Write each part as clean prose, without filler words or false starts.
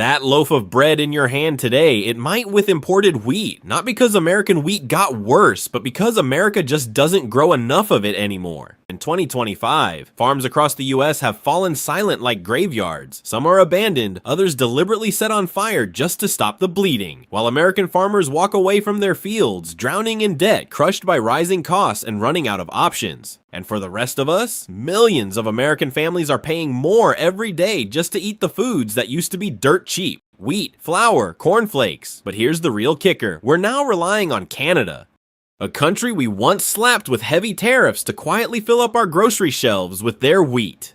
That loaf of bread in your hand today, it might with imported wheat, not because American wheat got worse, but because America just doesn't grow enough of it anymore. In 2025, farms across the US have fallen silent like graveyards. Some are abandoned, others deliberately set on fire just to stop the bleeding, while American farmers walk away from their fields, drowning in debt, crushed by rising costs and running out of options. And for the rest of us, millions of American families are paying more every day just to eat the foods that used to be dirt cheap. Wheat, flour, cornflakes. But here's the real kicker. We're now relying on Canada, a country we once slapped with heavy tariffs to quietly fill up our grocery shelves with their wheat.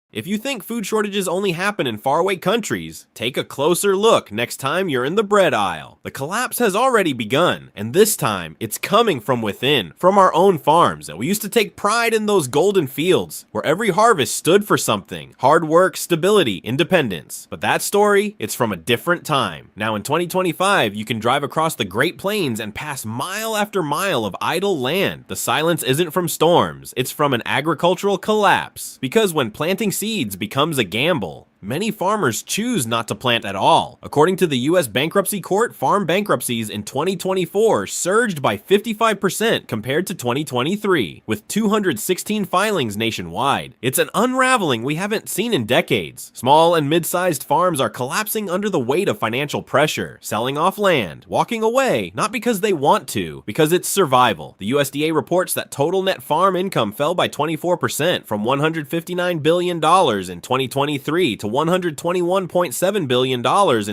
If you think food shortages only happen in faraway countries, take a closer look next time you're in the bread aisle. The collapse has already begun, and this time, it's coming from within, from our own farms. And we used to take pride in those golden fields, where every harvest stood for something: hard work, stability, independence. But that story, it's from a different time. Now in 2025, you can drive across the Great Plains and pass mile after mile of idle land. The silence isn't from storms, it's from an agricultural collapse. Because when planting seeds becomes a gamble, many farmers choose not to plant at all. According to the US bankruptcy court, farm bankruptcies in 2024 surged by 55% compared to 2023, with 216 filings nationwide. It's an unraveling we haven't seen in decades. Small and mid-sized farms are collapsing under the weight of financial pressure, selling off land, walking away, not because they want to, because it's survival. The USDA reports that total net farm income fell by 24% from $159 billion in 2023 to $121.7 billion in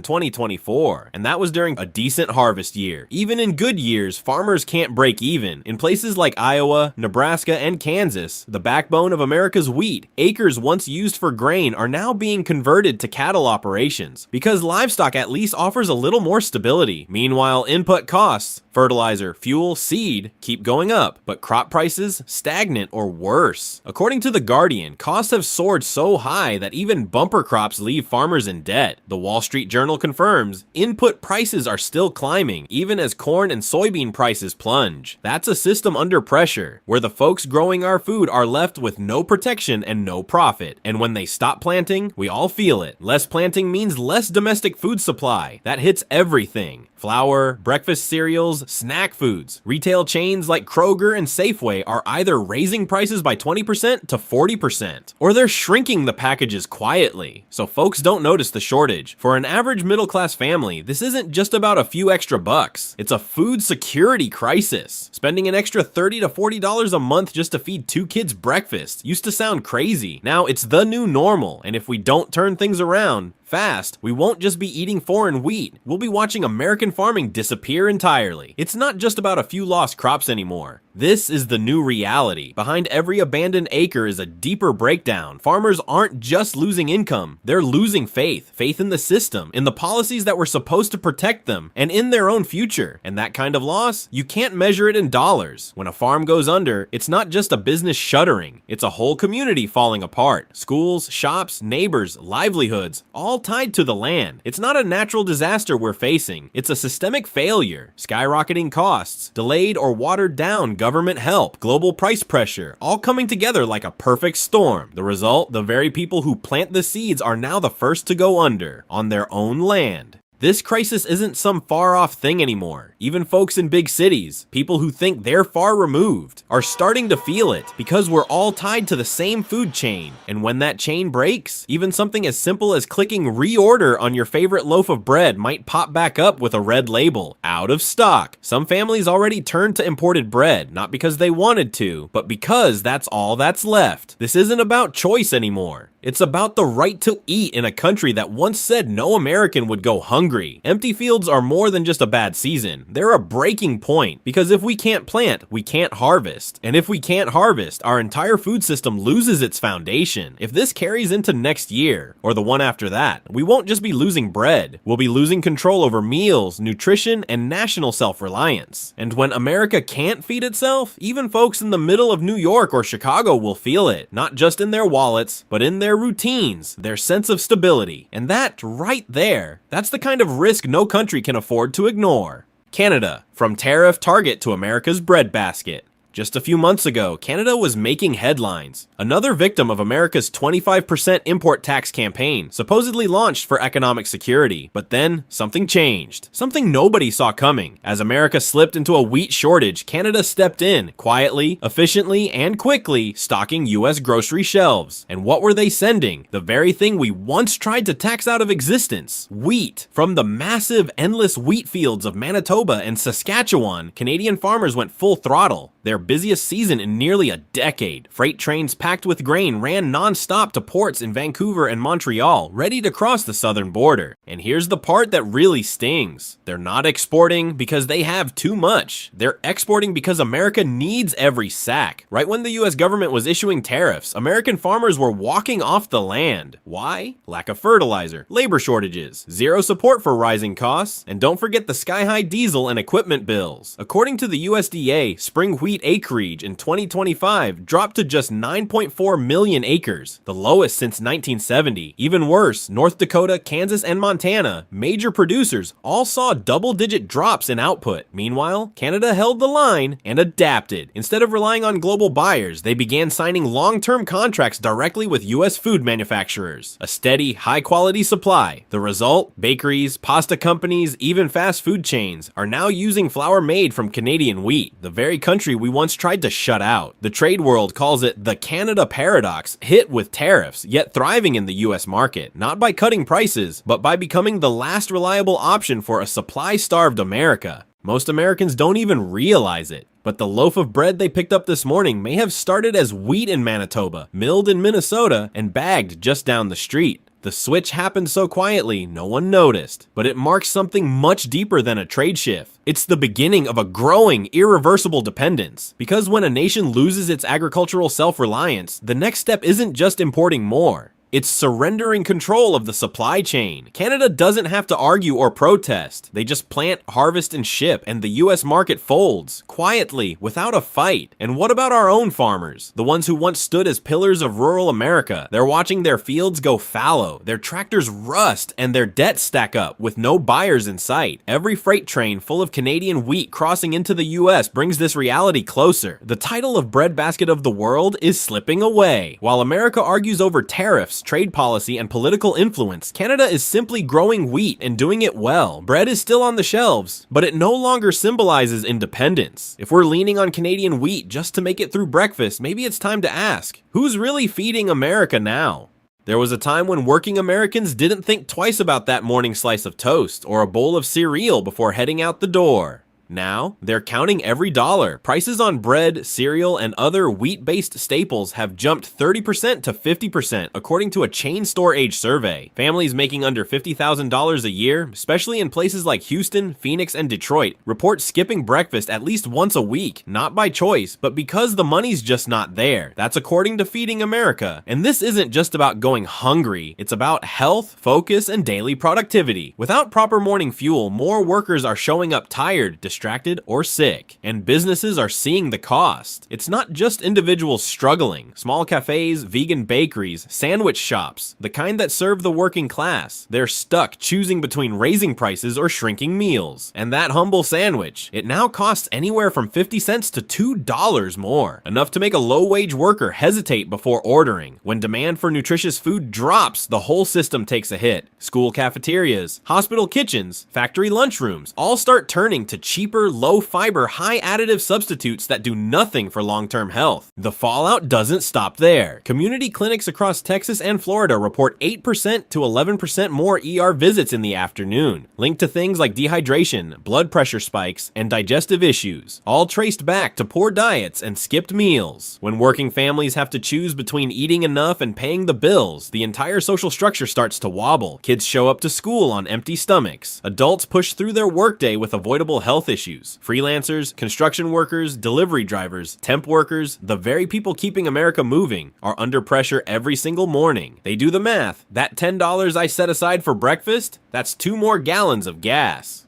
2024, and that was during a decent harvest year. Even in good years, farmers can't break even. In places like Iowa, Nebraska, and Kansas, the backbone of America's wheat, acres once used for grain are now being converted to cattle operations, because livestock at least offers a little more stability. Meanwhile, input costs, fertilizer, fuel, seed, keep going up, but crop prices stagnant or worse. According to The Guardian, costs have soared so high that even bumper crops leave farmers in debt. The Wall Street Journal confirms input prices are still climbing, even as corn and soybean prices plunge. That's a system under pressure, where the folks growing our food are left with no protection and no profit. And when they stop planting, we all feel it. Less planting means less domestic food supply. That hits everything: flour, breakfast cereals, snack foods. Retail chains like Kroger and Safeway are either raising prices by 20% to 40%, or they're shrinking the packages quietly, so folks don't notice the shortage. For an average middle-class family, this isn't just about a few extra bucks. It's a food security crisis. Spending an extra $30 to $40 a month just to feed 2 kids breakfast used to sound crazy. Now it's the new normal, and if we don't turn things around fast, we won't just be eating foreign wheat, we'll be watching American farming disappear entirely. It's not just about a few lost crops anymore. This is the new reality. Behind every abandoned acre is a deeper breakdown. Farmers aren't just losing income, they're losing faith. Faith in the system, in the policies that were supposed to protect them, and in their own future. And that kind of loss, you can't measure it in dollars. When a farm goes under, it's not just a business shuttering, it's a whole community falling apart. Schools, shops, neighbors, livelihoods, all tied to the land. It's not a natural disaster we're facing, it's a systemic failure. Skyrocketing costs, delayed or watered down government help, global price pressure, all coming together like a perfect storm. The result, the very people who plant the seeds are now the first to go under, on their own land. This crisis isn't some far-off thing anymore. Even folks in big cities, people who think they're far removed, are starting to feel it, because we're all tied to the same food chain. And when that chain breaks, even something as simple as clicking reorder on your favorite loaf of bread might pop back up with a red label: out of stock. Some families already turned to imported bread, not because they wanted to, but because that's all that's left. This isn't about choice anymore. It's about the right to eat in a country that once said no American would go hungry. Empty fields are more than just a bad season. They're a breaking point, because if we can't plant, we can't harvest. And if we can't harvest, our entire food system loses its foundation. If this carries into next year, or the one after that, we won't just be losing bread. We'll be losing control over meals, nutrition, and national self-reliance. And when America can't feed itself, even folks in the middle of New York or Chicago will feel it. Not just in their wallets, but in their routines, their sense of stability. And that right there, that's the kind of risk no country can afford to ignore. Canada, from tariff target to America's breadbasket. Just a few months ago, Canada was making headlines. Another victim of America's 25% import tax campaign, supposedly launched for economic security. But then, something changed. Something nobody saw coming. As America slipped into a wheat shortage, Canada stepped in, quietly, efficiently, and quickly, stocking US grocery shelves. And what were they sending? The very thing we once tried to tax out of existence: wheat. From the massive, endless wheat fields of Manitoba and Saskatchewan, Canadian farmers went full throttle. Their busiest season in nearly a decade. Freight trains packed with grain ran non-stop to ports in Vancouver and Montreal, ready to cross the southern border. And here's the part that really stings. They're not exporting because they have too much. They're exporting because America needs every sack. Right when the US government was issuing tariffs, American farmers were walking off the land. Why? Lack of fertilizer, labor shortages, zero support for rising costs, and don't forget the sky-high diesel and equipment bills. According to the USDA, spring wheat acreage in 2025 dropped to just 9.4 million acres, the lowest since 1970. Even worse, North Dakota, Kansas, and Montana, major producers, all saw double-digit drops in output. Meanwhile, Canada held the line and adapted. Instead of relying on global buyers, they began signing long-term contracts directly with US food manufacturers. A steady, high-quality supply. The result? Bakeries, pasta companies, even fast food chains are now using flour made from Canadian wheat, the very country we once tried to shut out. The trade world calls it the Canada paradox, hit with tariffs, yet thriving in the US market, not by cutting prices, but by becoming the last reliable option for a supply-starved America. Most Americans don't even realize it. But the loaf of bread they picked up this morning may have started as wheat in Manitoba, milled in Minnesota, and bagged just down the street. The switch happened so quietly, no one noticed, but it marks something much deeper than a trade shift. It's the beginning of a growing, irreversible dependence. Because when a nation loses its agricultural self-reliance, the next step isn't just importing more. It's surrendering control of the supply chain. Canada doesn't have to argue or protest. They just plant, harvest, and ship, and the US market folds, quietly, without a fight. And what about our own farmers? The ones who once stood as pillars of rural America. They're watching their fields go fallow, their tractors rust, and their debts stack up, with no buyers in sight. Every freight train full of Canadian wheat crossing into the US brings this reality closer. The title of breadbasket of the world is slipping away. While America argues over tariffs, trade policy, and political influence, Canada is simply growing wheat and doing it well. Bread is still on the shelves, but it no longer symbolizes independence. If we're leaning on Canadian wheat just to make it through breakfast, maybe it's time to ask, who's really feeding America now? There was a time when working Americans didn't think twice about that morning slice of toast or a bowl of cereal before heading out the door. Now, they're counting every dollar. Prices on bread, cereal, and other wheat-based staples have jumped 30% to 50%, according to a chain store age survey. Families making under $50,000 a year, especially in places like Houston, Phoenix, and Detroit, report skipping breakfast at least once a week, not by choice, but because the money's just not there. That's according to Feeding America. And this isn't just about going hungry, it's about health, focus, and daily productivity. Without proper morning fuel, more workers are showing up tired, distracted, or sick, and businesses are seeing the cost. It's not just individuals struggling. Small cafes, vegan bakeries, sandwich shops, the kind that serve the working class. They're stuck choosing between raising prices or shrinking meals. And that humble sandwich, it now costs anywhere from 50 cents to $2 more, enough to make a low-wage worker hesitate before ordering. When demand for nutritious food drops, the whole system takes a hit. School cafeterias, hospital kitchens, factory lunchrooms all start turning to cheap, low-fiber, high-additive substitutes that do nothing for long-term health. The fallout doesn't stop there. Community clinics across Texas and Florida report 8% to 11% more ER visits in the afternoon, linked to things like dehydration, blood pressure spikes, and digestive issues, all traced back to poor diets and skipped meals. When working families have to choose between eating enough and paying the bills, the entire social structure starts to wobble. Kids show up to school on empty stomachs. Adults push through their workday with avoidable health issues. Freelancers, construction workers, delivery drivers, temp workers, the very people keeping America moving, are under pressure every single morning. They do the math. That $10 I set aside for breakfast, that's 2 more gallons of gas.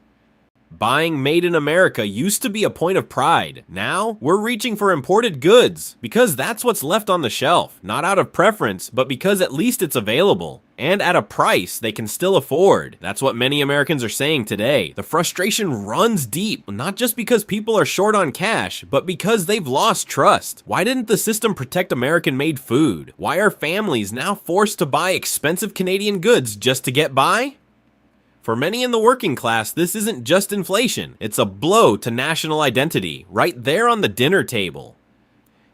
Buying made in America used to be a point of pride. Now, we're reaching for imported goods because that's what's left on the shelf, not out of preference, but because at least it's available. And at a price they can still afford. That's what many Americans are saying today. The frustration runs deep, not just because people are short on cash, but because they've lost trust. Why didn't the system protect American-made food? Why are families now forced to buy expensive Canadian goods just to get by? For many in the working class, this isn't just inflation, it's a blow to national identity, right there on the dinner table.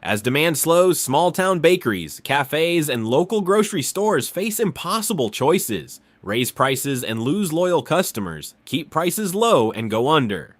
As demand slows, small-town bakeries, cafes, and local grocery stores face impossible choices: raise prices and lose loyal customers, keep prices low and go under.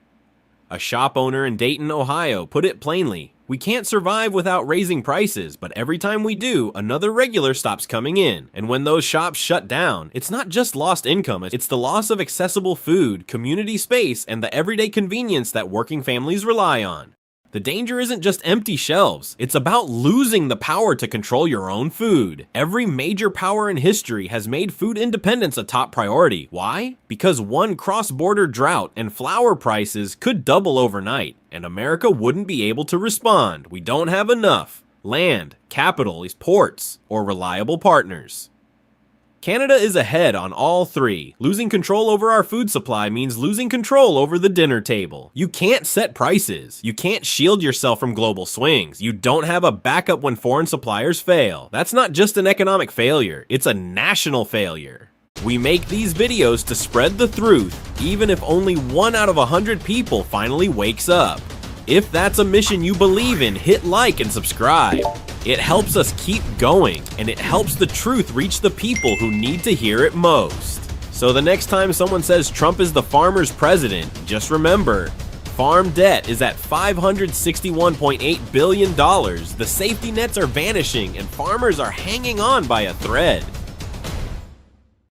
A shop owner in Dayton, Ohio put it plainly: "We can't survive without raising prices, but every time we do, another regular stops coming in. And when those shops shut down, it's not just lost income, it's the loss of accessible food, community space, and the everyday convenience that working families rely on." The danger isn't just empty shelves, it's about losing the power to control your own food. Every major power in history has made food independence a top priority. Why? Because one cross-border drought and flour prices could double overnight, and America wouldn't be able to respond. We don't have enough land, capital, ports, or reliable partners. Canada is ahead on all three. Losing control over our food supply means losing control over the dinner table. You can't set prices. You can't shield yourself from global swings. You don't have a backup when foreign suppliers fail. That's not just an economic failure, it's a national failure. We make these videos to spread the truth, even if only 1 out of 100 people finally wakes up. If that's a mission you believe in, hit like and subscribe. It helps us keep going, and it helps the truth reach the people who need to hear it most. So the next time someone says Trump is the farmer's president, just remember, farm debt is at $561.8 billion, the safety nets are vanishing, and farmers are hanging on by a thread.